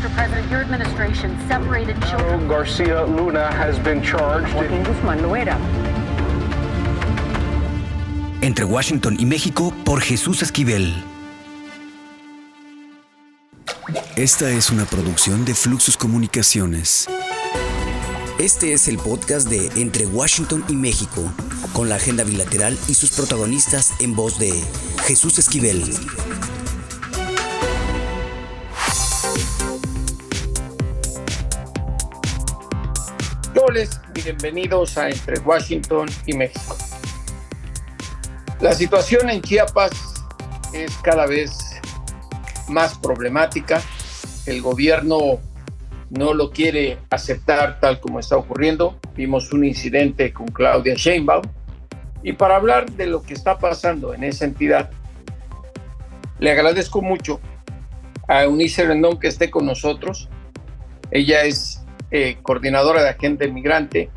Mr. President, your administration separated children. Garcia Luna has been charged. Joaquín Guzmán Loera. Entre Washington y México por Jesús Esquivel. Esta es una producción de Fluxus Comunicaciones. Este es el podcast de Entre Washington y México, con la agenda bilateral y sus protagonistas en voz de Jesús Esquivel. Bienvenidos a Entre Washington y México. La situación en Chiapas es cada vez más problemática. El gobierno no lo quiere aceptar tal como está ocurriendo. Vimos un incidente con Claudia Sheinbaum. Y para hablar de lo que está pasando en esa entidad, le agradezco mucho a Eunice Rendón que esté con nosotros. Ella es coordinadora de Agenda Migrante,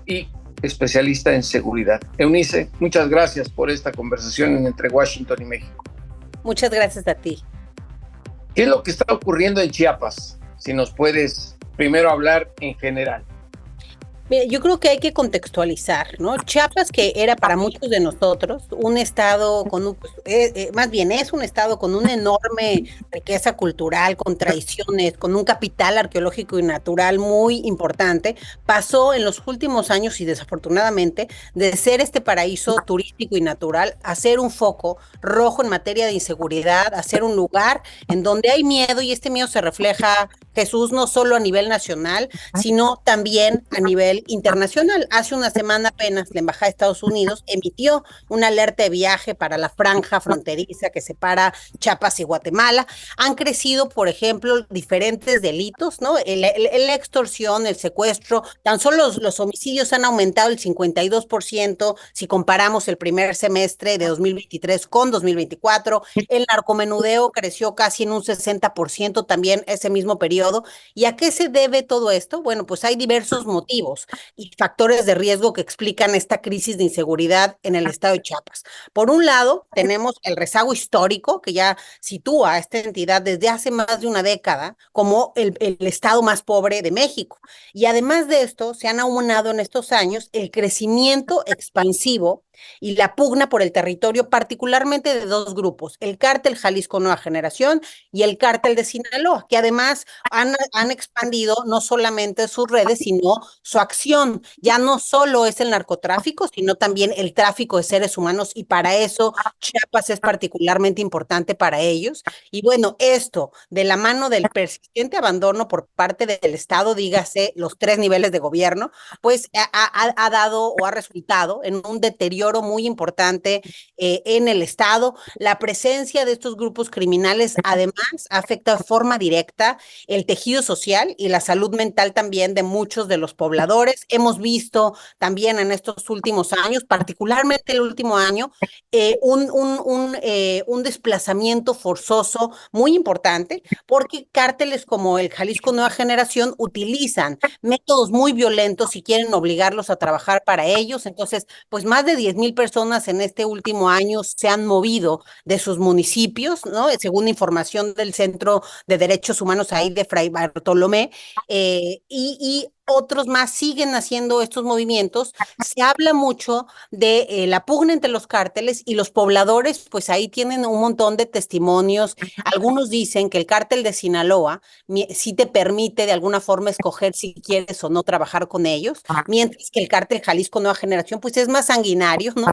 y especialista en seguridad. Eunice, muchas gracias por esta conversación entre Washington y México. Muchas gracias a ti. ¿Qué es lo que está ocurriendo en Chiapas? Si nos puedes primero hablar en general. Mira, yo creo que hay que contextualizar, ¿no? Chiapas, que era para muchos de nosotros un estado con más bien es un estado con una enorme riqueza cultural, con tradiciones, con un capital arqueológico y natural muy importante, pasó en los últimos años y desafortunadamente de ser este paraíso turístico y natural a ser un foco rojo en materia de inseguridad, a ser un lugar en donde hay miedo, y este miedo se refleja, Jesús, no solo a nivel nacional, sino también a nivel internacional. Hace una semana apenas la Embajada de Estados Unidos emitió una alerta de viaje para la franja fronteriza que separa Chiapas y Guatemala. Han crecido, por ejemplo, diferentes delitos, ¿no? La extorsión, el secuestro, tan solo los homicidios han aumentado el 52% si comparamos el primer semestre de 2023 con 2024. El narcomenudeo creció casi en un 60% también ese mismo periodo. ¿Y a qué se debe todo esto? Bueno, pues hay diversos motivos y factores de riesgo que explican esta crisis de inseguridad en el estado de Chiapas. Por un lado, tenemos el rezago histórico que ya sitúa a esta entidad desde hace más de una década como el estado más pobre de México. Y además de esto, se han aunado en estos años el crecimiento expansivo y la pugna por el territorio, particularmente de dos grupos, el Cártel Jalisco Nueva Generación y el Cártel de Sinaloa, que además han expandido no solamente sus redes, sino su acción. Ya no solo es el narcotráfico, sino también el tráfico de seres humanos, y para eso Chiapas es particularmente importante para ellos. Y bueno, esto de la mano del persistente abandono por parte del Estado, dígase los tres niveles de gobierno, pues ha dado o ha resultado en un deterioro muy importante en el Estado. La presencia de estos grupos criminales además afecta de forma directa el tejido social y la salud mental también de muchos de los pobladores. Hemos visto también en estos últimos años, particularmente el último año, un desplazamiento forzoso muy importante, porque cárteles como el Jalisco Nueva Generación utilizan métodos muy violentos y quieren obligarlos a trabajar para ellos. Entonces, pues más de 10,000 personas en este último año se han movido de sus municipios, ¿no? Según información del Centro de Derechos Humanos ahí de Fray Bartolomé, y otros más siguen haciendo estos movimientos. Se habla mucho de la pugna entre los cárteles y los pobladores, pues ahí tienen un montón de testimonios. Algunos dicen que el cártel de Sinaloa sí te permite de alguna forma escoger si quieres o no trabajar con ellos, mientras que el cártel Jalisco Nueva Generación pues es más sanguinario, ¿no?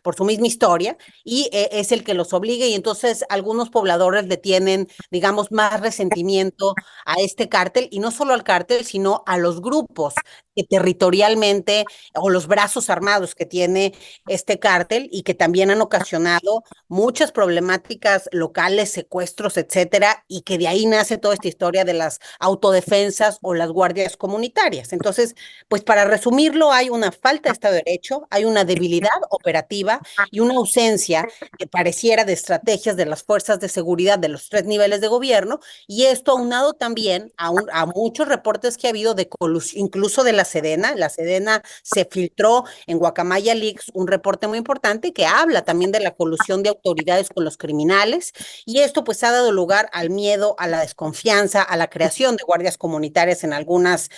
Por su misma historia, y es el que los obliga, y entonces algunos pobladores le tienen, digamos, más resentimiento a este cártel, y no solo al cártel, sino a los grupos que territorialmente, o los brazos armados que tiene este cártel, y que también han ocasionado muchas problemáticas locales, secuestros, etcétera, y que de ahí nace toda esta historia de las autodefensas o las guardias comunitarias. Entonces, pues para resumirlo, hay una falta de Estado de Derecho, hay una debilidad operativa y una ausencia que pareciera de estrategias de las fuerzas de seguridad de los tres niveles de gobierno, y esto aunado también a muchos reportes que ha habido sentido de colusión, incluso de la Sedena. La Sedena se filtró en Guacamaya Leaks un reporte muy importante que habla también de la colusión de autoridades con los criminales, y esto pues ha dado lugar al miedo, a la desconfianza, a la creación de guardias comunitarias en algunas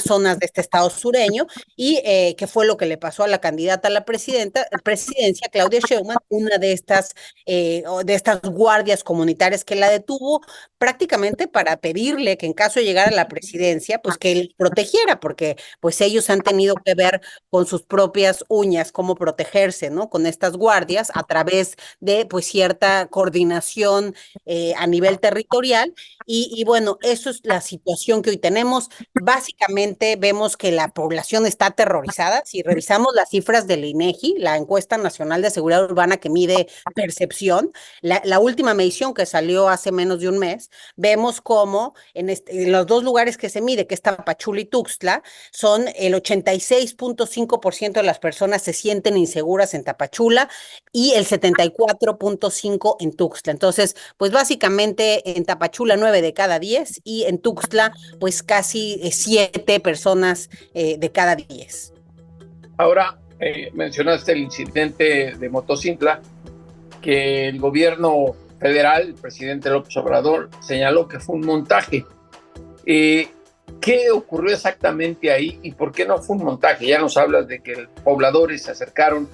zonas de este estado sureño, y que fue lo que le pasó a la candidata a la presidencia, Claudia Sheinbaum, una de estas guardias comunitarias que la detuvo prácticamente para pedirle que en caso de llegar a la presidencia, pues que él protegiera, porque pues ellos han tenido que ver con sus propias uñas cómo protegerse, ¿no? Con estas guardias a través de pues cierta coordinación a nivel territorial, y bueno, eso es la situación que hoy tenemos. Básicamente vemos que la población está aterrorizada. Si revisamos las cifras del INEGI, la encuesta nacional de seguridad urbana que mide percepción, la última medición que salió hace menos de un mes, vemos cómo en los dos lugares que se mide, que es Tapachula y Tuxtla, son el 86.5% de las personas se sienten inseguras en Tapachula y el 74.5% en Tuxtla. Entonces, pues básicamente en Tapachula 9 de cada 10 y en Tuxtla pues casi 7 personas de cada 10. Ahora, mencionaste el incidente de Motocintla, que el gobierno federal, el presidente López Obrador, señaló que fue un montaje. ¿Qué ocurrió exactamente ahí y por qué no fue un montaje? Ya nos hablas de que pobladores se acercaron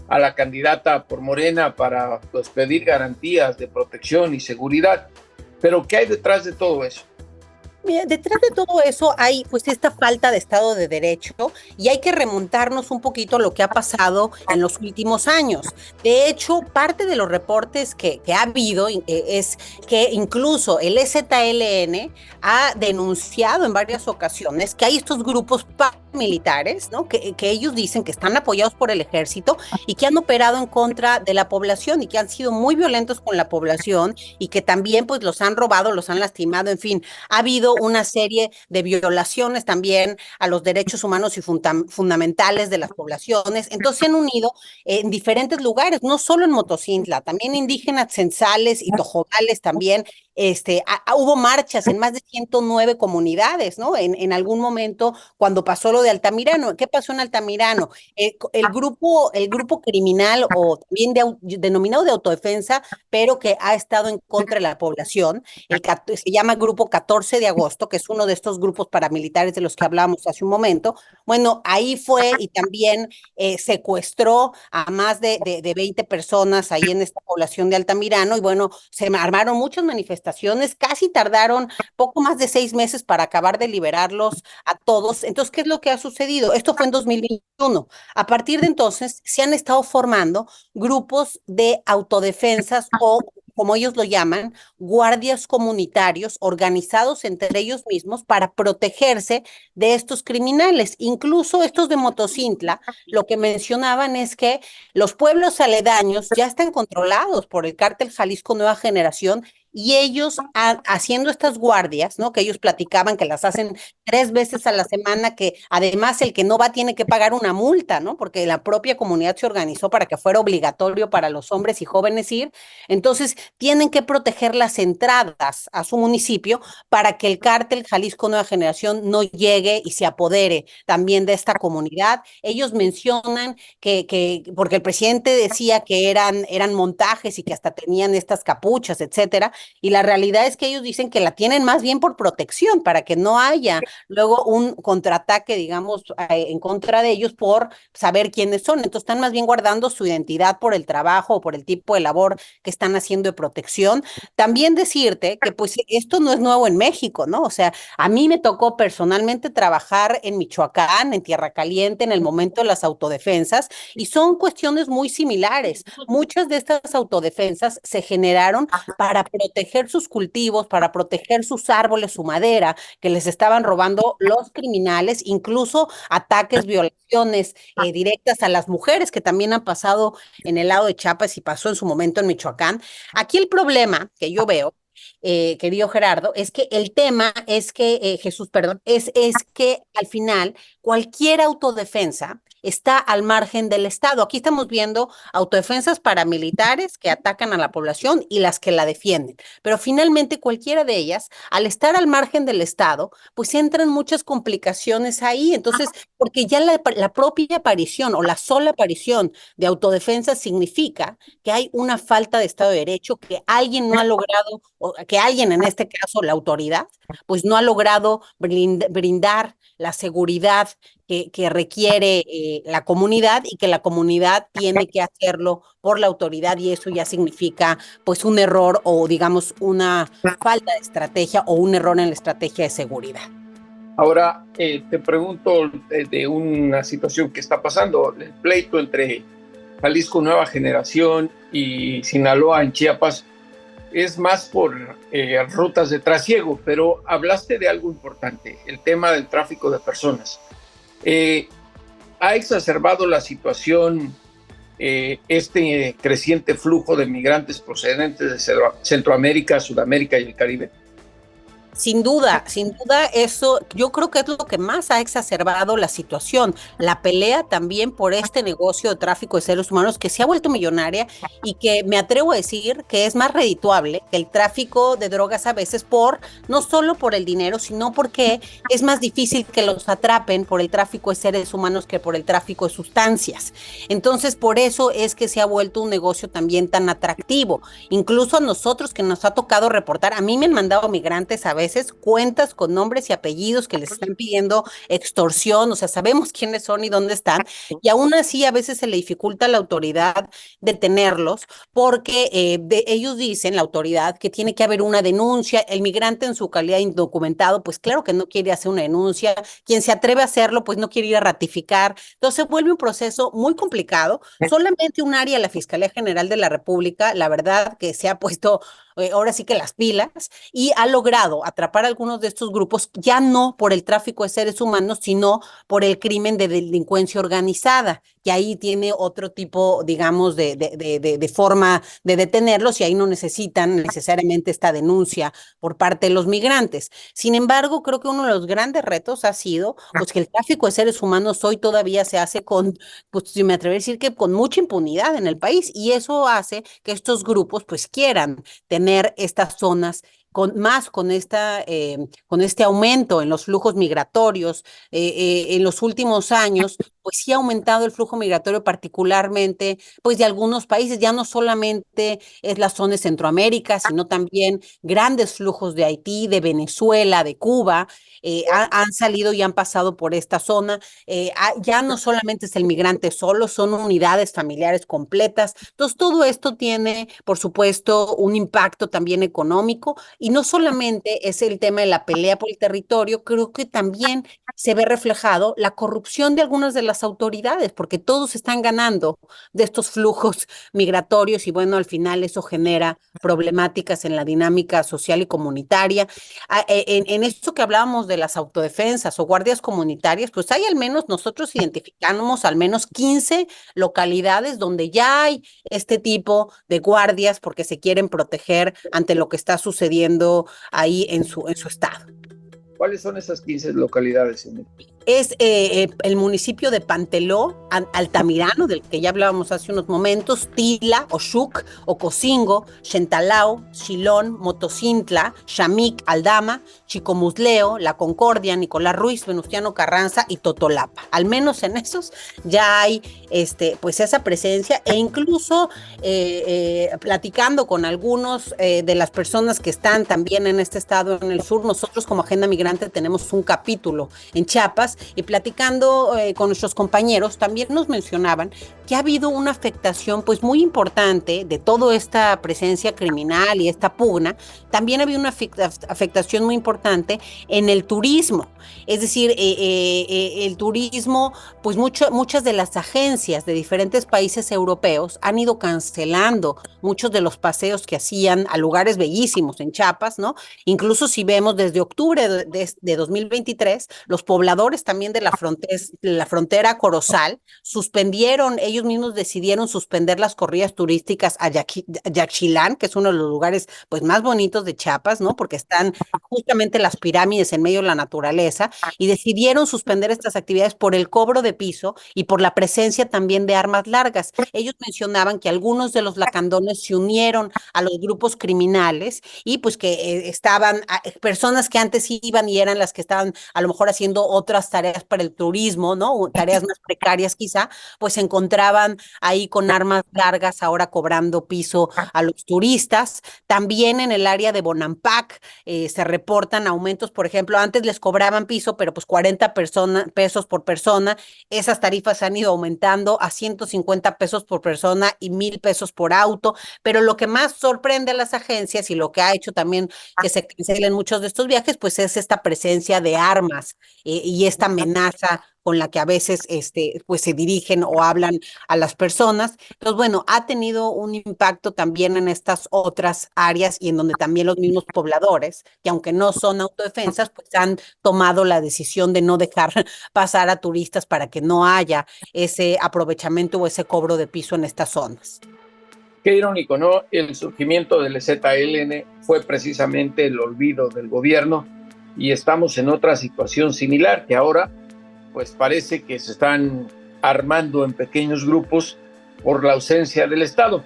a la candidata por Morena para pues, pedir garantías de protección y seguridad, pero ¿qué hay detrás de todo eso? Mira, detrás de todo eso hay pues esta falta de Estado de Derecho, y hay que remontarnos un poquito a lo que ha pasado en los últimos años. De hecho, parte de los reportes que ha habido es que incluso el EZLN ha denunciado en varias ocasiones que hay estos grupos paramilitares, ¿no? Que ellos dicen que están apoyados por el ejército y que han operado en contra de la población y que han sido muy violentos con la población y que también pues los han robado, los han lastimado, en fin, ha habido una serie de violaciones también a los derechos humanos y fundamentales de las poblaciones. Entonces se han unido en diferentes lugares, no solo en Motocintla, también indígenas censales y tojodales también. Hubo marchas en más de 109 comunidades, ¿no? En algún momento, cuando pasó lo de Altamirano. ¿Qué pasó en Altamirano? El grupo criminal, o también denominado de autodefensa, pero que ha estado en contra de la población, se llama Grupo 14 de Agosto, que es uno de estos grupos paramilitares de los que hablábamos hace un momento. Bueno, ahí fue y también secuestró a más de 20 personas ahí en esta población de Altamirano, y bueno, se armaron muchas manifestaciones, casi tardaron poco más de 6 meses para acabar de liberarlos a todos. Entonces, ¿qué es lo que ha sucedido? Esto fue en 2021. A partir de entonces se han estado formando grupos de autodefensas, o como ellos lo llaman, guardias comunitarios organizados entre ellos mismos para protegerse de estos criminales. Incluso estos de Motocintla, lo que mencionaban es que los pueblos aledaños ya están controlados por el cártel Jalisco Nueva Generación, y ellos haciendo estas guardias, ¿no? Que ellos platicaban que las hacen 3 veces a la semana, que además el que no va tiene que pagar una multa, ¿no? Porque la propia comunidad se organizó para que fuera obligatorio para los hombres y jóvenes ir. Entonces tienen que proteger las entradas a su municipio para que el cártel Jalisco Nueva Generación no llegue y se apodere también de esta comunidad. Ellos mencionan porque el presidente decía que eran montajes y que hasta tenían estas capuchas, etcétera, y la realidad es que ellos dicen que la tienen más bien por protección, para que no haya luego un contraataque, digamos, en contra de ellos por saber quiénes son. Entonces están más bien guardando su identidad por el trabajo o por el tipo de labor que están haciendo de protección. También decirte que pues esto no es nuevo en México, ¿no? O sea, a mí me tocó personalmente trabajar en Michoacán, en Tierra Caliente, en el momento de las autodefensas, y son cuestiones muy similares. Muchas de estas autodefensas se generaron para proteger sus cultivos, para proteger sus árboles, su madera, que les estaban robando los criminales, incluso ataques, violaciones directas a las mujeres, que también han pasado en el lado de Chiapas y pasó en su momento en Michoacán. Aquí el problema que yo veo, querido Gerardo, es que el tema es que, Jesús, perdón, es que al final cualquier autodefensa está al margen del Estado. Aquí estamos viendo autodefensas paramilitares que atacan a la población y las que la defienden, pero finalmente cualquiera de ellas, al estar al margen del Estado, pues entran muchas complicaciones ahí. Entonces, porque ya la propia aparición o la sola aparición de autodefensa significa que hay una falta de Estado de Derecho, que alguien no ha logrado, o que alguien, en este caso la autoridad, pues no ha logrado brindar la seguridad que requiere la comunidad, y que la comunidad tiene que hacerlo por la autoridad, y eso ya significa pues un error, o digamos una falta de estrategia o un error en la estrategia de seguridad. Ahora, te pregunto de una situación que está pasando, el pleito entre Jalisco Nueva Generación y Sinaloa en Chiapas es más por rutas de trasiego, pero hablaste de algo importante, el tema del tráfico de personas. ¿Ha exacerbado la situación este creciente flujo de migrantes procedentes de Centroamérica, Sudamérica y el Caribe? Sin duda, eso yo creo que es lo que más ha exacerbado la situación, la pelea también por este negocio de tráfico de seres humanos que se ha vuelto millonaria, y que me atrevo a decir que es más redituable que el tráfico de drogas a veces, no solo por el dinero, sino porque es más difícil que los atrapen por el tráfico de seres humanos que por el tráfico de sustancias. Entonces, por eso es que se ha vuelto un negocio también tan atractivo. Incluso a nosotros, que nos ha tocado reportar, a mí me han mandado migrantes a veces cuentas con nombres y apellidos que les están pidiendo extorsión, o sea, sabemos quiénes son y dónde están, y aún así a veces se le dificulta a la autoridad detenerlos, porque ellos dicen, la autoridad, que tiene que haber una denuncia. El migrante, en su calidad de indocumentado, pues claro que no quiere hacer una denuncia, quien se atreve a hacerlo pues no quiere ir a ratificar, entonces se vuelve un proceso muy complicado. Solamente un área, la Fiscalía General de la República, la verdad que se ha puesto ahora sí que las pilas, y ha logrado atrapar a algunos de estos grupos, ya no por el tráfico de seres humanos, sino por el crimen de delincuencia organizada, que ahí tiene otro tipo, digamos, de forma de detenerlos, y ahí no necesitan necesariamente esta denuncia por parte de los migrantes. Sin embargo, creo que uno de los grandes retos ha sido pues que el tráfico de seres humanos hoy todavía se hace pues si me atrevo a decir que con mucha impunidad en el país, y eso hace que estos grupos pues quieran tener estas zonas con este aumento en los flujos migratorios. En los últimos años, pues sí ha aumentado el flujo migratorio, particularmente pues de algunos países. Ya no solamente es la zona de Centroamérica, sino también grandes flujos de Haití, de Venezuela, de Cuba, han salido y han pasado por esta zona. Ya no solamente es el migrante solo, son unidades familiares completas. Entonces, todo esto tiene, por supuesto, un impacto también económico, y no solamente es el tema de la pelea por el territorio, creo que también se ve reflejado la corrupción de algunas de las autoridades, porque todos están ganando de estos flujos migratorios, y bueno, al final eso genera problemáticas en la dinámica social y comunitaria. En esto que hablábamos de las autodefensas o guardias comunitarias, pues hay al menos, nosotros identificamos al menos 15 localidades donde ya hay este tipo de guardias, porque se quieren proteger ante lo que está sucediendo ahí en su estado. ¿Cuáles son esas 15 localidades, señor? Es el municipio de Panteló, Altamirano, del que ya hablábamos hace unos momentos, Tila, Oxuc, Ocosingo, Xentalao, Xilón, Motocintla, Xamic, Aldama, Chicomusleo, La Concordia, Nicolás Ruiz, Venustiano Carranza y Totolapa. Al menos en esos ya hay pues esa presencia, e incluso platicando con algunos de las personas que están también en este estado, en el sur. Nosotros como Agenda Migrante tenemos un capítulo en Chiapas, y platicando con nuestros compañeros también nos mencionaban que ha habido una afectación pues muy importante de toda esta presencia criminal y esta pugna. También había una afectación muy importante en el turismo, es decir, el turismo, pues muchas de las agencias de diferentes países europeos han ido cancelando muchos de los paseos que hacían a lugares bellísimos en Chiapas, ¿no? Incluso si vemos desde octubre de de 2023, los pobladores también de la frontera Corozal suspendieron, ellos mismos decidieron suspender las corridas turísticas a Yaxchilán, que es uno de los lugares pues más bonitos de Chiapas, ¿no? Porque están justamente las pirámides en medio de la naturaleza, y decidieron suspender estas actividades por el cobro de piso y por la presencia también de armas largas. Ellos mencionaban que algunos de los lacandones se unieron a los grupos criminales y pues que estaban personas que antes iban y eran las que estaban a lo mejor haciendo otras tareas para el turismo, ¿no? Tareas más precarias quizá, pues se encontraban ahí con armas largas, ahora cobrando piso a los turistas. También en el área de Bonampak se reportan aumentos, por ejemplo, antes les cobraban piso, pero pues 40 pesos por persona. Esas tarifas han ido aumentando a 150 pesos por persona y 1,000 pesos por auto. Pero lo que más sorprende a las agencias y lo que ha hecho también que se cancelen muchos de estos viajes, pues es esta presencia de armas y esta amenaza con la que a veces pues se dirigen o hablan a las personas. Entonces, bueno, ha tenido un impacto también en estas otras áreas y en donde también los mismos pobladores, que aunque no son autodefensas, pues han tomado la decisión de no dejar pasar a turistas para que no haya ese aprovechamiento o ese cobro de piso en estas zonas. Qué irónico, ¿no? El surgimiento del ZLN fue precisamente el olvido del gobierno y estamos en otra situación similar, que ahora pues parece que se están armando en pequeños grupos por la ausencia del Estado.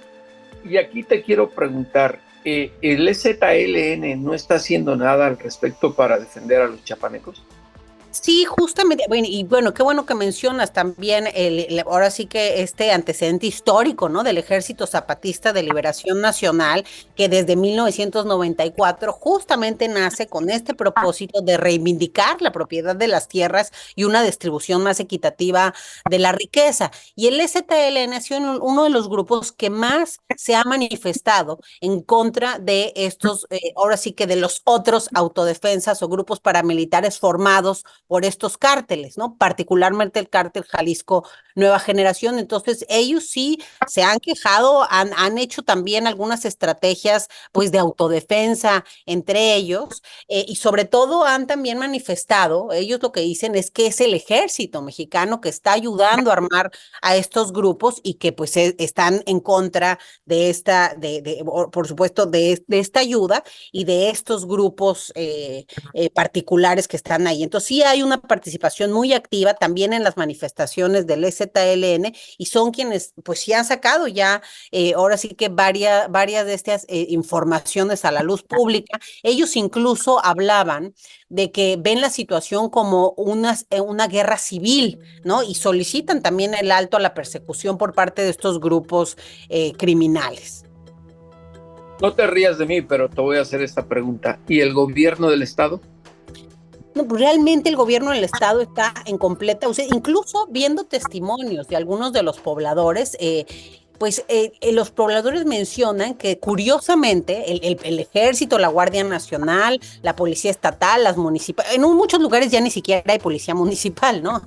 Y aquí te quiero preguntar, ¿el ZLN no está haciendo nada al respecto para defender a los chiapanecos? Sí, justamente, bueno, y bueno, qué bueno que mencionas también ahora sí que este antecedente histórico, ¿no? Del Ejército Zapatista de Liberación Nacional, que desde 1994 justamente nace con este propósito de reivindicar la propiedad de las tierras y una distribución más equitativa de la riqueza. Y el ZLN ha sido uno de los grupos que más se ha manifestado en contra de estos, ahora sí que de los otros autodefensas o grupos paramilitares formados por estos cárteles, ¿no? Particularmente el cártel Jalisco Nueva Generación. Entonces, ellos sí se han quejado, han hecho también algunas estrategias, pues, de autodefensa entre ellos, y sobre todo han también manifestado, ellos lo que dicen es que es el ejército mexicano que está ayudando a armar a estos grupos y que, pues, están en contra de esta, por supuesto, de esta ayuda y de estos grupos particulares que están ahí. Entonces, sí hay una participación muy activa también en las manifestaciones del EZLN y son quienes pues sí han sacado ya ahora sí que varias de estas informaciones a la luz pública. Ellos incluso hablaban de que ven la situación como una guerra civil, ¿no? Y solicitan también el alto a la persecución por parte de estos grupos criminales. No te rías de mí, pero te voy a hacer esta pregunta. ¿Y el gobierno del Estado? No, pues realmente el gobierno del estado está en completa ausencia, incluso viendo testimonios de algunos de los pobladores, pues los pobladores mencionan que curiosamente el ejército, la Guardia Nacional, la Policía Estatal, las municipales, en muchos lugares ya ni siquiera hay policía municipal, ¿no?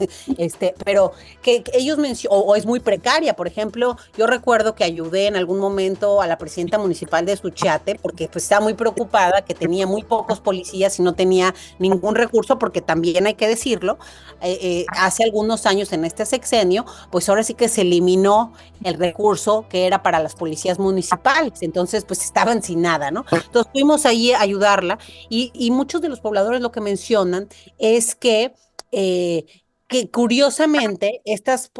Pero que ellos mencionan, o es muy precaria. Por ejemplo, yo recuerdo que ayudé en algún momento a la presidenta municipal de Suchiate porque pues estaba muy preocupada que tenía muy pocos policías y no tenía ningún recurso, porque también hay que decirlo, hace algunos años en este sexenio, pues ahora sí que se eliminó el recurso que era para las policías municipales, entonces pues estaban sin nada, ¿no? Entonces fuimos ahí a ayudarla y muchos de los pobladores lo que mencionan es que curiosamente estas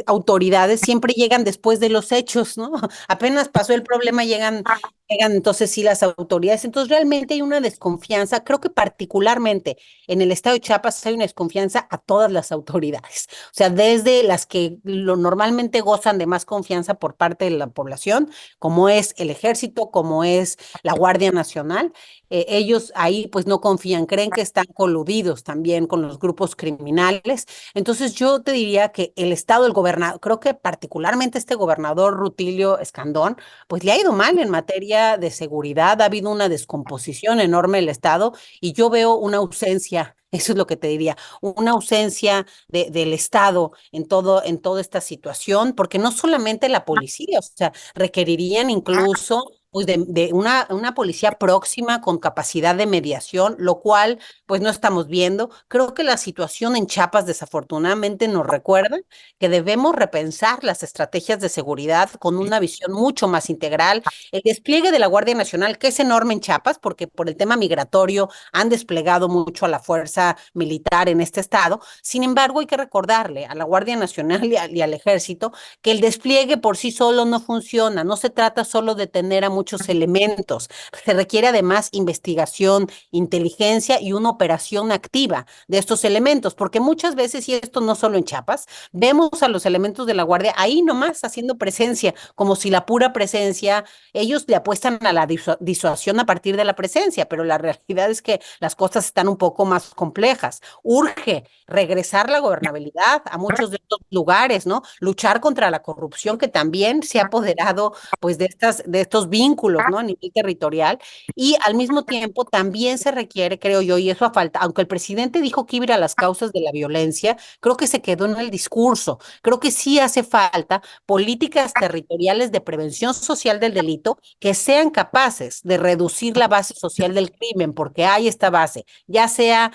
autoridades siempre llegan después de los hechos, ¿no? Apenas pasó el problema, llegan entonces sí las autoridades. Entonces realmente hay una desconfianza, creo que particularmente en el estado de Chiapas hay una desconfianza a todas las autoridades, o sea, desde las que normalmente gozan de más confianza por parte de la población, como es el ejército, como es la Guardia Nacional. Ellos ahí pues no confían, creen que están coludidos también con los grupos criminales. Entonces yo te diría que el estado, el gobernador, creo que particularmente este gobernador Rutilio Escandón, pues le ha ido mal en materia de seguridad, ha habido una descomposición enorme del estado y yo veo una ausencia. Eso es lo que te diría, una ausencia del Estado en toda esta situación, porque no solamente la policía, o sea, requerirían incluso pues de una policía próxima con capacidad de mediación, lo cual pues no estamos viendo. Creo que la situación en Chiapas desafortunadamente nos recuerda que debemos repensar las estrategias de seguridad con una visión mucho más integral. El despliegue de la Guardia Nacional, que es enorme en Chiapas, porque por el tema migratorio han desplegado mucho a la fuerza militar en este estado. Sin embargo, hay que recordarle a la Guardia Nacional y al Ejército que el despliegue por sí solo no funciona. No se trata solo de tener a muchos elementos. Se requiere además investigación, inteligencia y una operación activa de estos elementos, porque muchas veces, y esto no solo en Chiapas, vemos a los elementos de la Guardia ahí nomás haciendo presencia, como si la pura presencia, ellos le apuestan a la disuasión a partir de la presencia, pero la realidad es que las cosas están un poco más complejas. Urge regresar la gobernabilidad a muchos de estos lugares, ¿no? Luchar contra la corrupción que también se ha apoderado pues de estos vínculos, ¿no? A nivel territorial, y al mismo tiempo también se requiere, creo yo, y eso a falta, aunque el presidente dijo que iba a ir a las causas de la violencia, creo que se quedó en el discurso. Creo que sí hace falta políticas territoriales de prevención social del delito que sean capaces de reducir la base social del crimen, porque hay esta base, ya sea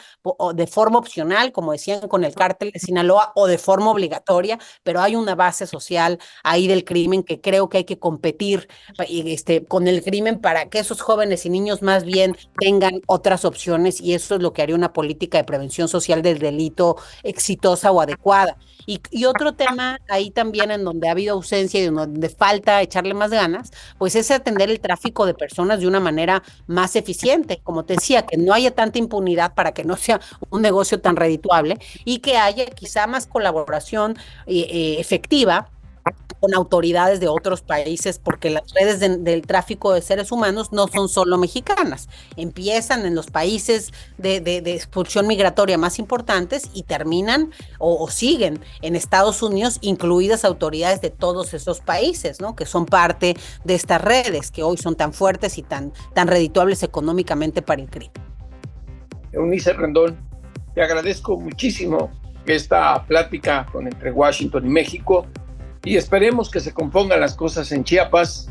de forma opcional, como decían con el cártel de Sinaloa, o de forma obligatoria, pero hay una base social ahí del crimen que creo que hay que competir con el crimen para que esos jóvenes y niños más bien tengan otras opciones, y eso es lo que haría una política de prevención social del delito exitosa o adecuada. Y otro tema ahí también en donde ha habido ausencia y donde falta echarle más ganas, pues es atender el tráfico de personas de una manera más eficiente, como te decía, que no haya tanta impunidad para que no sea un negocio tan redituable y que haya quizá más colaboración efectiva con autoridades de otros países, porque las redes del tráfico de seres humanos no son solo mexicanas, empiezan en los países de expulsión migratoria más importantes y terminan o siguen en Estados Unidos, incluidas autoridades de todos esos países, ¿no? Que son parte de estas redes que hoy son tan fuertes y tan redituables económicamente para el crimen. Eunice Rendón, te agradezco muchísimo esta plática entre Washington y México, y esperemos que se compongan las cosas en Chiapas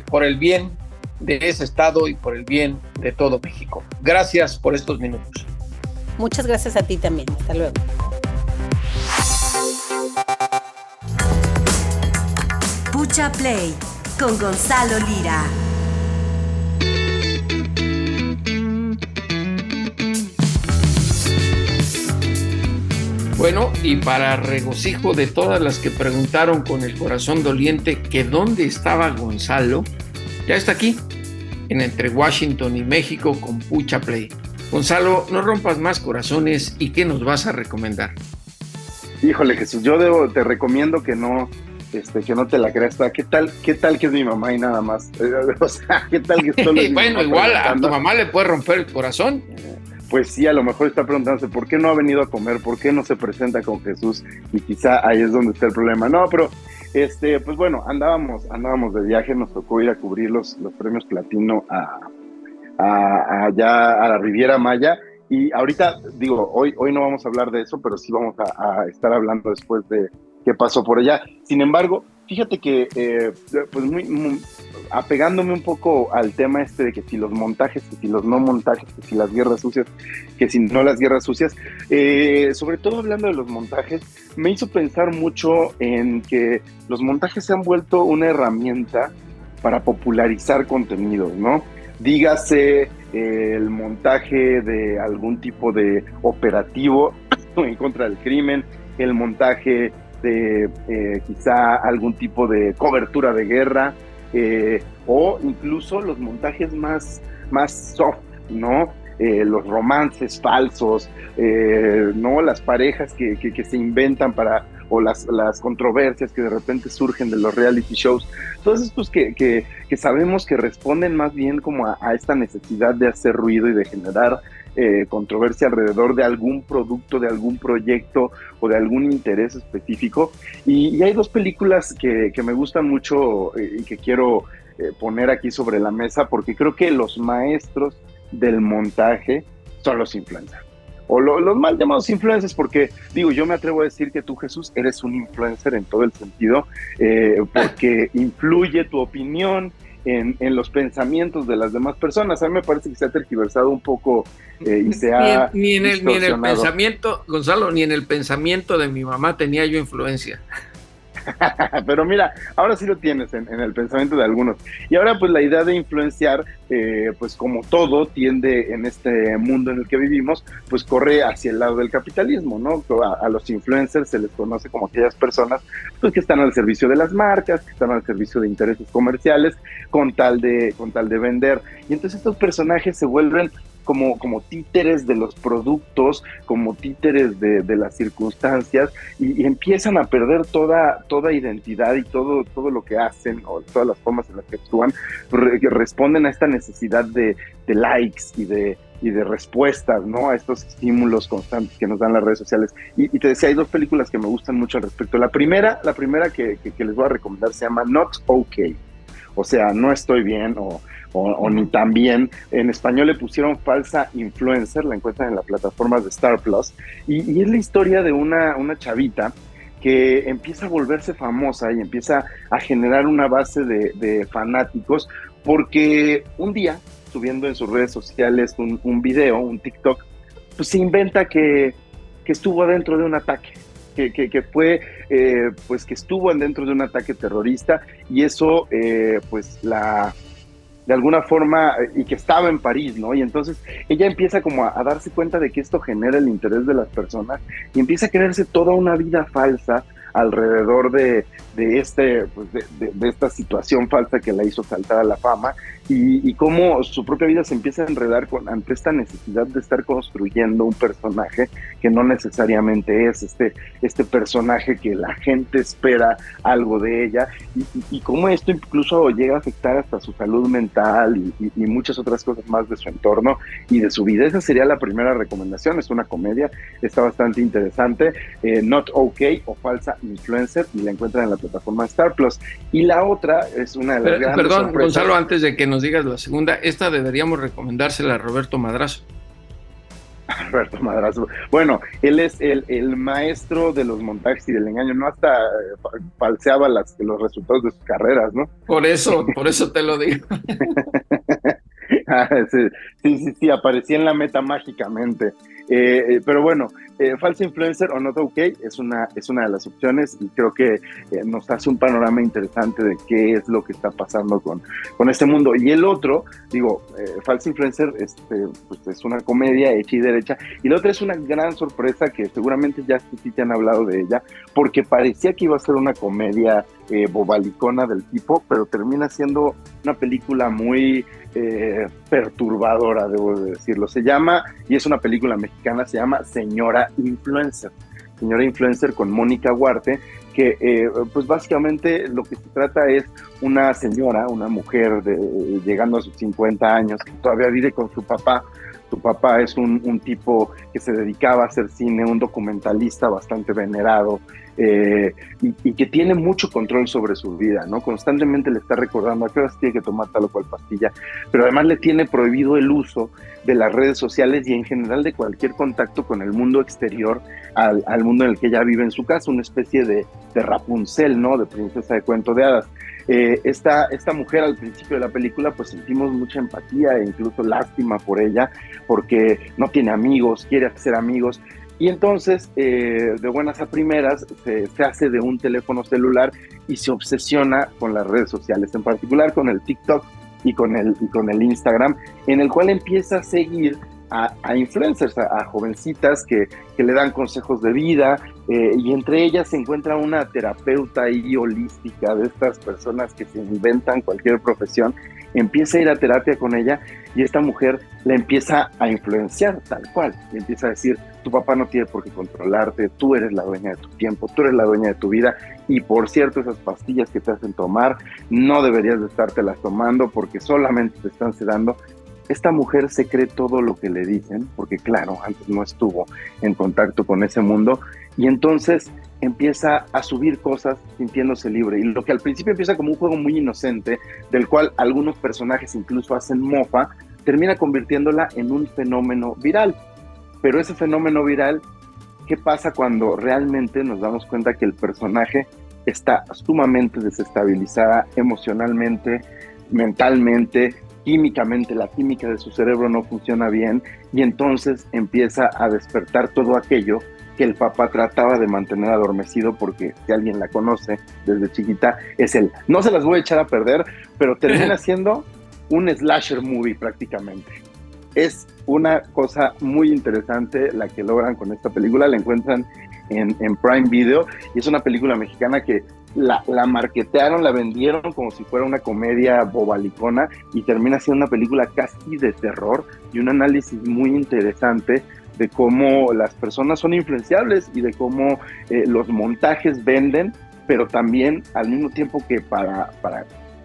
por el bien de ese estado y por el bien de todo México. Gracias por estos minutos. Muchas gracias a ti también. Hasta luego. Pucha Play con Gonzalo Lira. Bueno, y para regocijo de todas las que preguntaron con el corazón doliente que dónde estaba Gonzalo, ya está aquí, Entre Washington y México con Pucha Play. Gonzalo, no rompas más corazones, ¿y qué nos vas a recomendar? Híjole, Jesús, yo te recomiendo que no te la creas. ¿Qué tal que es mi mamá y nada más? O sea, ¿qué tal que solo es mi bueno, mamá igual a tu mamá le puede romper el corazón. Pues sí, a lo mejor está preguntándose por qué no ha venido a comer, por qué no se presenta con Jesús, y quizá ahí es donde está el problema. No, pero pues bueno, andábamos de viaje, nos tocó ir a cubrir los premios Platino allá a la Riviera Maya, y ahorita digo, hoy no vamos a hablar de eso, pero sí vamos a estar hablando después de qué pasó por allá. Sin embargo, fíjate que pues muy apegándome un poco al tema de que si los montajes, que si los no montajes, que si las guerras sucias, que si no las guerras sucias, sobre todo hablando de los montajes, me hizo pensar mucho en que los montajes se han vuelto una herramienta para popularizar contenidos, ¿no? Dígase el montaje de algún tipo de operativo en contra del crimen, el montaje de quizá algún tipo de cobertura de guerra, o incluso los montajes más soft, ¿no? Los romances falsos, ¿no? Las parejas que se inventan o las controversias que de repente surgen de los reality shows, todos estos que sabemos que responden más bien como a esta necesidad de hacer ruido y de generar controversia alrededor de algún producto, de algún proyecto o de algún interés específico. Y hay dos películas que me gustan mucho y que quiero poner aquí sobre la mesa, porque creo que los maestros del montaje son los influencers, o los mal llamados influencers, porque digo, yo me atrevo a decir que tú, Jesús, eres un influencer en todo el sentido, porque influye tu opinión, en los pensamientos de las demás personas. A mí me parece que se ha tergiversado un poco y se ha ni en el distorsionado. pensamiento, Gonzalo, ni en el pensamiento de mi mamá tenía yo influencia. Pero mira, ahora sí lo tienes en el pensamiento de algunos. Y ahora pues la idea de influenciar, pues como todo tiende en este mundo en el que vivimos, pues corre hacia el lado del capitalismo, ¿no? A los influencers se les conoce como aquellas personas pues que están al servicio de las marcas, que están al servicio de intereses comerciales, con tal de vender. Y entonces estos personajes se vuelven como títeres de los productos, como títeres de las circunstancias, y empiezan a perder toda identidad y todo lo que hacen, o todas las formas en las que actúan, que responden a esta necesidad de likes y de respuestas, ¿no? A estos estímulos constantes que nos dan las redes sociales. Y te decía, hay dos películas que me gustan mucho al respecto. La primera que les voy a recomendar se llama Not Okay. O sea, no estoy bien o ni tan bien. En español le pusieron Falsa Influencer, la encuentran en la plataforma de Star Plus, y es la historia de una chavita que empieza a volverse famosa y empieza a generar una base de fanáticos, porque un día, subiendo en sus redes sociales un video, un TikTok, pues se inventa que estuvo dentro de un ataque, que fue, pues que estuvo dentro de un ataque terrorista, y eso, pues de alguna forma, y que estaba en París, ¿no? Y entonces ella empieza como a darse cuenta de que esto genera el interés de las personas, y empieza a crearse toda una vida falsa alrededor de esta situación falsa que la hizo saltar a la fama, y cómo su propia vida se empieza a enredar ante esta necesidad de estar construyendo un personaje que no necesariamente es este personaje que la gente espera algo de ella, y cómo esto incluso llega a afectar hasta su salud mental y muchas otras cosas más de su entorno y de su vida. Esa sería la primera recomendación. Es una comedia, está bastante interesante, Not Okay o Falsa Influencer, y la encuentran en la plataforma Star Plus. Y la otra es una de las grandes Perdón, sorpresas. Gonzalo, antes de que nos digas la segunda, esta deberíamos recomendársela a Roberto Madrazo. Roberto Madrazo. Bueno, él es el maestro de los montajes y del engaño, no hasta falseaba los resultados de sus carreras, ¿no? Por eso te lo digo. Sí, aparecía en la meta mágicamente. Pero bueno, Falsa Influencer o Not Okay es una de las opciones, y creo que nos hace un panorama interesante de qué es lo que está pasando con este mundo. Y el otro, Falsa Influencer pues es una comedia hecha y derecha, y la otra es una gran sorpresa que seguramente ya sí te han hablado de ella, porque parecía que iba a ser una comedia bobalicona del tipo, pero termina siendo una película muy perturbadora, debo de decirlo. Se llama, y es una película mexicana, se llama Señora Influencer. Señora Influencer, con Mónica Huarte, que pues básicamente lo que se trata es una señora, una mujer llegando a sus 50 años, que todavía vive con su papá. Su papá es un tipo que se dedicaba a hacer cine, un documentalista bastante venerado, y que tiene mucho control sobre su vida, ¿no? Constantemente le está recordando a qué horas tiene que tomar tal o cual pastilla, pero además le tiene prohibido el uso de las redes sociales y en general de cualquier contacto con el mundo exterior al mundo en el que ella vive en su casa, una especie de Rapunzel, ¿no? De princesa de cuento de hadas. Esta mujer, al principio de la película, pues sentimos mucha empatía e incluso lástima por ella, porque no tiene amigos, quiere hacer amigos, y entonces de buenas a primeras se hace de un teléfono celular y se obsesiona con las redes sociales, en particular con el TikTok y con el Instagram, en el cual empieza a seguir a influencers, a jovencitas que le dan consejos de vida, y entre ellas se encuentra una terapeuta ahí holística, de estas personas que se inventan cualquier profesión. Empieza a ir a terapia con ella, y esta mujer la empieza a influenciar tal cual, y empieza a decir: tu papá no tiene por qué controlarte, tú eres la dueña de tu tiempo, tú eres la dueña de tu vida, y por cierto, esas pastillas que te hacen tomar no deberías de estártelas tomando porque solamente te están sedando. Esta mujer se cree todo lo que le dicen, porque claro, antes no estuvo en contacto con ese mundo, y entonces empieza a subir cosas sintiéndose libre, y lo que al principio empieza como un juego muy inocente, del cual algunos personajes incluso hacen mofa, termina convirtiéndola en un fenómeno viral. Pero ese fenómeno viral, ¿qué pasa cuando realmente nos damos cuenta que el personaje está sumamente desestabilizada emocionalmente, mentalmente, químicamente, la química de su cerebro no funciona bien y entonces empieza a despertar todo aquello que el papá trataba de mantener adormecido, porque si alguien la conoce desde chiquita, es el, no se las voy a echar a perder, pero termina siendo un slasher movie prácticamente. Es una cosa muy interesante la que logran con esta película, la encuentran en Prime Video, y es una película mexicana que la marketearon, la vendieron como si fuera una comedia bobalicona, y termina siendo una película casi de terror y un análisis muy interesante de cómo las personas son influenciables y de cómo los montajes venden, pero también al mismo tiempo que para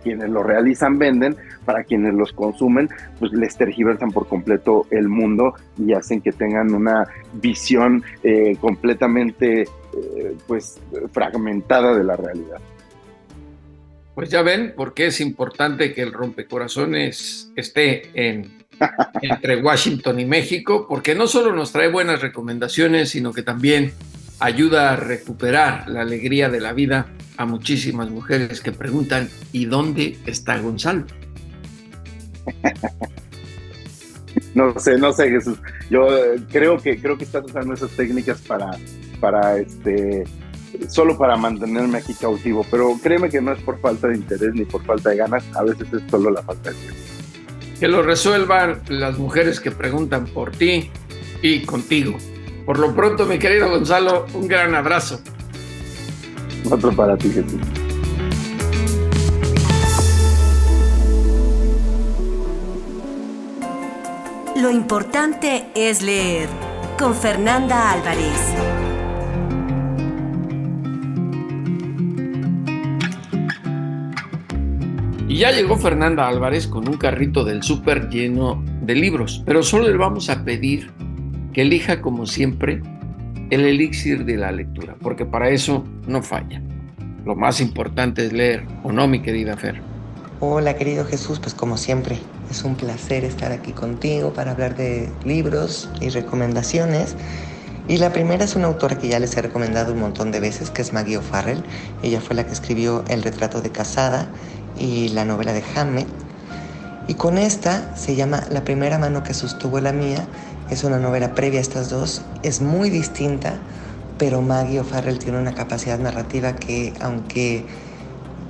quienes lo realizan venden, para quienes los consumen, pues les tergiversan por completo el mundo y hacen que tengan una visión completamente pues fragmentada de la realidad. Pues ya ven por qué es importante que el rompecorazones esté entre Washington y México, porque no solo nos trae buenas recomendaciones, sino que también ayuda a recuperar la alegría de la vida a muchísimas mujeres que preguntan, ¿y dónde está Gonzalo? No sé, Jesús. Yo creo que estás usando esas técnicas para solo para mantenerme aquí cautivo, pero créeme que no es por falta de interés ni por falta de ganas, a veces es solo la falta de tiempo. Que lo resuelvan las mujeres que preguntan por ti y contigo. Por lo pronto, mi querido Gonzalo, un gran abrazo. Otro para ti, Jesús. Lo importante es leer, con Fernanda Álvarez. Y ya llegó Fernanda Álvarez con un carrito del súper lleno de libros, pero solo le vamos a pedir que elija, como siempre, el elixir de la lectura, porque para eso no falla. Lo más importante es leer, ¿o no, mi querida Fer? Hola, querido Jesús, pues como siempre, es un placer estar aquí contigo para hablar de libros y recomendaciones. Y la primera es una autora que ya les he recomendado un montón de veces, que es Maggie O'Farrell. Ella fue la que escribió El retrato de casada y la novela de Hamlet. Y con esta se llama La primera mano que sostuvo la mía. Es una novela previa a estas dos, es muy distinta, pero Maggie O'Farrell tiene una capacidad narrativa que, aunque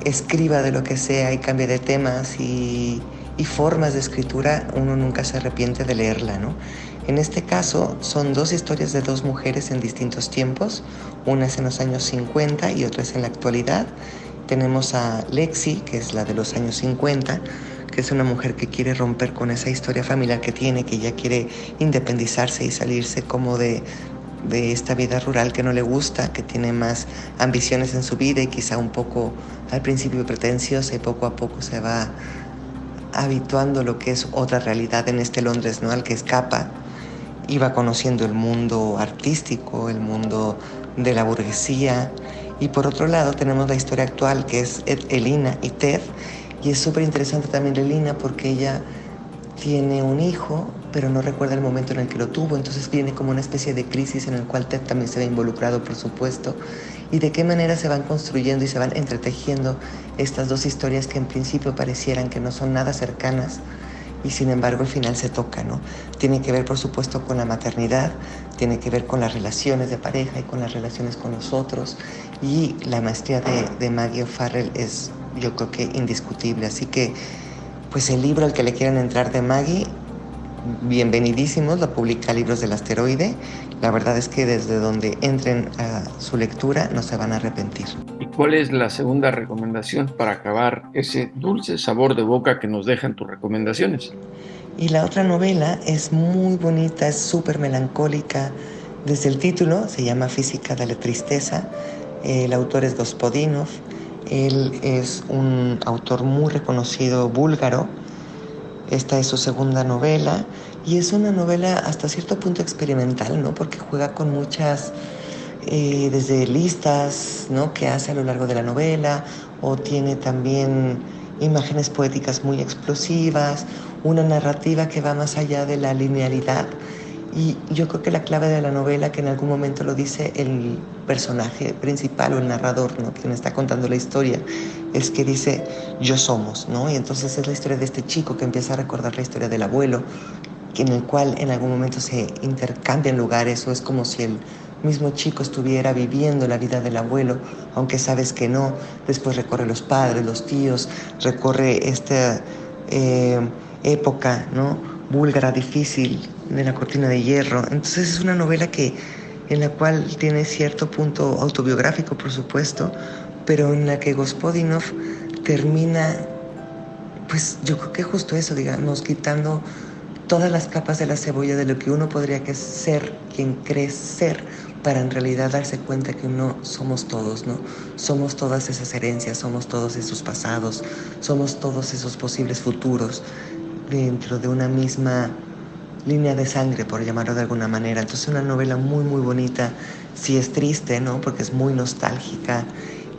escriba de lo que sea y cambie de temas y formas de escritura, uno nunca se arrepiente de leerla, ¿no? En este caso son dos historias de dos mujeres en distintos tiempos, una es en los años 50 y otra es en la actualidad. Tenemos a Lexi, que es la de los años 50, que es una mujer que quiere romper con esa historia familiar que tiene, que ya quiere independizarse y salirse como de esta vida rural que no le gusta, que tiene más ambiciones en su vida y quizá un poco al principio pretenciosa, y poco a poco se va habituando lo que es otra realidad en este Londres, ¿no?, al que escapa, y va conociendo el mundo artístico, el mundo de la burguesía. Y por otro lado tenemos la historia actual, que es Elina y Ted, y es súper interesante también Elina porque ella tiene un hijo, pero no recuerda el momento en el que lo tuvo, entonces viene como una especie de crisis en el cual Ted también se ve involucrado, por supuesto, y de qué manera se van construyendo y se van entretejiendo estas dos historias que en principio parecieran que no son nada cercanas, y sin embargo al final se toca, ¿no? Tiene que ver, por supuesto, con la maternidad, tiene que ver con las relaciones de pareja y con las relaciones con los otros, y la maestría de Maggie O'Farrell es, yo creo que, indiscutible. Así que, pues el libro al que le quieran entrar de Maggie, bienvenidísimos, lo publica Libros del Asteroide. La verdad es que desde donde entren a su lectura no se van a arrepentir. ¿Y cuál es la segunda recomendación para acabar ese dulce sabor de boca que nos dejan tus recomendaciones? Y la otra novela es muy bonita, es súper melancólica. Desde el título se llama Física de la Tristeza. El autor es Gospodinov. Él es un autor muy reconocido búlgaro. Esta es su segunda novela y es una novela hasta cierto punto experimental, ¿no? Porque juega con muchas, desde listas, ¿no?, que hace a lo largo de la novela, o tiene también imágenes poéticas muy explosivas, una narrativa que va más allá de la linealidad Y yo creo que la clave de la novela, que en algún momento lo dice el personaje principal o el narrador, ¿no?, quien está contando la historia, es que dice yo somos, ¿no? Y entonces es la historia de este chico que empieza a recordar la historia del abuelo, en el cual en algún momento se intercambian lugares, o es como si el mismo chico estuviera viviendo la vida del abuelo, aunque sabes que no. Después recorre los padres, los tíos, recorre esta época, ¿no?, búlgara, difícil, de la cortina de hierro. Entonces es una novela en la cual tiene cierto punto autobiográfico, por supuesto, pero en la que Gospodinov termina, pues yo creo que justo eso, digamos, quitando todas las capas de la cebolla de lo que uno podría ser, quien cree ser, para en realidad darse cuenta que uno somos todos, ¿no? Somos todas esas herencias, somos todos esos pasados, somos todos esos posibles futuros dentro de una misma línea de sangre, por llamarlo de alguna manera. Entonces una novela muy, muy bonita. Sí es triste, ¿no?, porque es muy nostálgica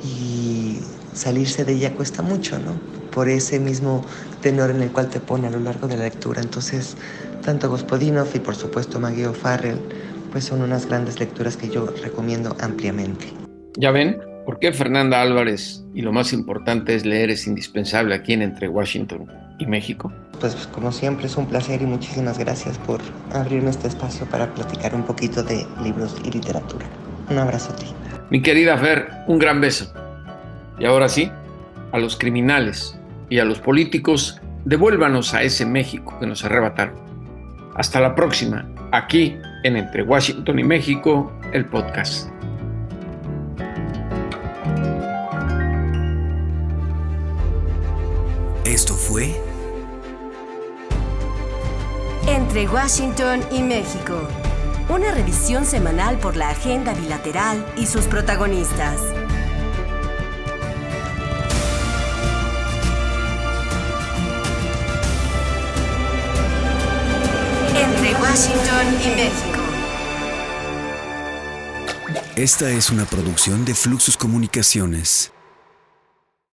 y salirse de ella cuesta mucho, ¿no?, por ese mismo tenor en el cual te pone a lo largo de la lectura. Entonces, tanto Gospodinov y por supuesto Maggie O'Farrell, pues son unas grandes lecturas que yo recomiendo ampliamente. ¿Ya ven por qué Fernanda Álvarez, y lo más importante es leer, es indispensable aquí en Entre Washington y México? Pues como siempre es un placer y muchísimas gracias por abrirme este espacio para platicar un poquito de libros y literatura. Un abrazo a ti. Mi querida Fer, un gran beso. Y ahora sí, a los criminales y a los políticos, devuélvanos a ese México que nos arrebataron. Hasta la próxima, aquí en Entre Washington y México, el podcast. Esto fue Entre Washington y México, una revisión semanal por la agenda bilateral y sus protagonistas. Entre Washington y México. Esta es una producción de Fluxus Comunicaciones.